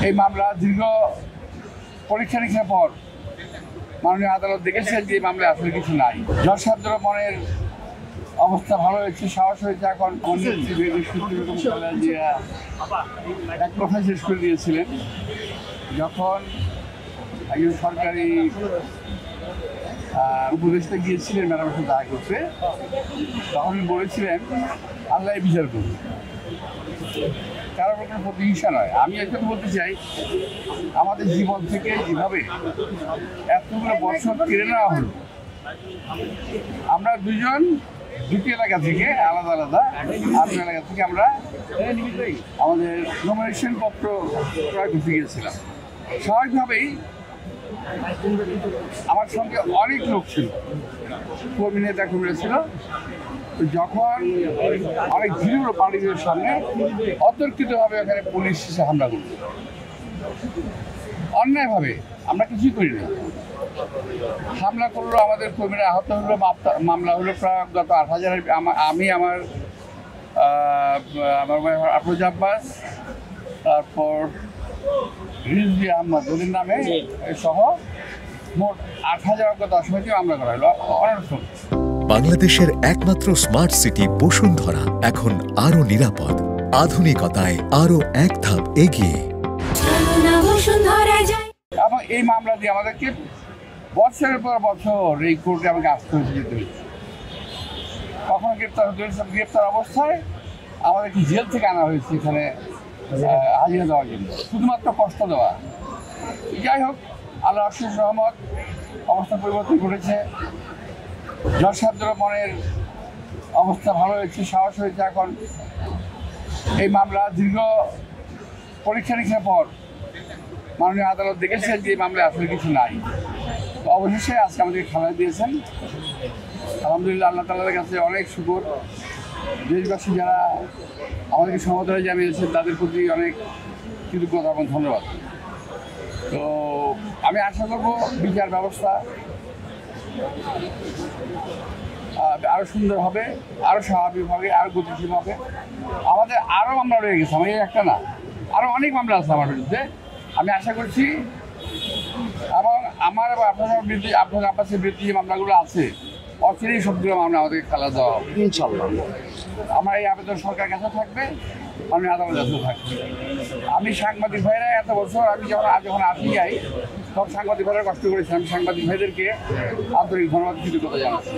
এই মামলা দীর্ঘ পরীক্ষা নিরীক্ষার পর মাননীয় আদালত দেখেছেন যে এই মামলায় আসলে কিছু নাই। যশাদ্র মনের অবস্থা ভালো হয়েছে, সাহস হয়েছে। এখন এক কথা শেষ করে দিয়েছিলেন যখন একজন সরকারি উপদেষ্টা গিয়েছিলেন ম্যাডামের সাথে দেখা করতে, তখন বলেছিলেন আল্লাহ বিচার করবে, কারোর কোনো প্রতিহিংসা নয়। আমি একটা বলতে চাই, আমাদের জীবন থেকে যেভাবে এতগুলো বছর কেড়ে নেওয়া হলো, আমরা দুটি এলাকা থেকে আলাদা আলাদা আপনার এলাকা থেকে আমরা আমাদের নমিনেশন পত্র ক্রয় করতে গিয়েছিলাম। স্বাভাবিকভাবেই আমার সঙ্গে অনেক লোক ছিল, কর্মী নেতা কর্মীরা ছিল। যখন অনেক ভিড় পার্টিদের সামনে অতর্কিতভাবে এখানে পুলিশ এসে হামলা করল, অন্যায়ভাবে, আমরা কিছুই করি না, হামলা করলো, আমাদের কর্মীরা আহত হলো। মামলা হলো প্রায় গত 8,000। আমি আমার আফরোজ আব্বাস, তারপর রিজভি আহমদ ওদের নামে সহ মোট 8,000 অজ্ঞাত আসামিকে মামলা করা হলো। অনর্থক বাংলাদেশের একমাত্র স্মার্ট সিটি বসুন্ধরা এখন আরো নিরাপদ, আধুনিকতায় আরো এক ধাপ এগিয়ে। এবং এই মামলা দিয়ে আমাদেরকে বছরের পর বছর এই কোর্টে আমাকে আসতে হয়েছে, যেতে হয়েছে। কখনো গ্রেপ্তার হতে হয়েছে, গ্রেপ্তার অবস্থায় আমাদেরকে জেল থেকে আনা হয়েছে এখানে হাজিরা দেওয়ার জন্য, শুধুমাত্র কষ্ট দেওয়া। যাই হোক, আল্লাহ অশেষ রহমত, অবস্থা পরিবর্তন ঘটেছে। যশাদ্র মনের অবস্থা ভালো হয়েছে, সাহস হয়েছে। এখন এই মামলা দীর্ঘ পরীক্ষা নিরীক্ষার পর মাননীয় আদালত দেখেছেন যে এই মামলায় আসলে কিছু নাই। তো অবশেষে আজকে আমাদেরকে খালাস দিয়েছেন। আলহামদুলিল্লাহ, আল্লাহ তাআলার কাছে অনেক শুকর। দেশবাসী যারা আমাদেরকে সমর্থন জানিয়েছেন তাদের প্রতি অনেক কৃতজ্ঞতা এবং ধন্যবাদ। তো আমি আশা করব বিচার ব্যবস্থা আরও সুন্দর হবে, আরও স্বাভাবিক হবে, আরও গতিশীল হবে। আমাদের আরও মামলা রয়ে গেছে, আমার একটা না, আরও অনেক মামলা আছে আমার বিরুদ্ধে। আমি আশা করছি এবং আমার আপনার আব্বাসের বিরুদ্ধে যে মামলাগুলো আছে, অচিরেই সবগুলো মামলা আমাদেরকে খালাস দেওয়া হবে ইনশাল্লাহ। আমার এই আবেদন সরকার কাছে থাকবে, আমি আদালত কাছে থাকবে। আমি সাংবাদিক ভাইরা এত বছর আমি যখন আসি যাই, তখন সাংবাদিক ভাইরা কষ্ট করেছি। আমি সাংবাদিক ভাইদেরকে আন্তরিক ধন্যবাদ কৃতজ্ঞতা জানাচ্ছি।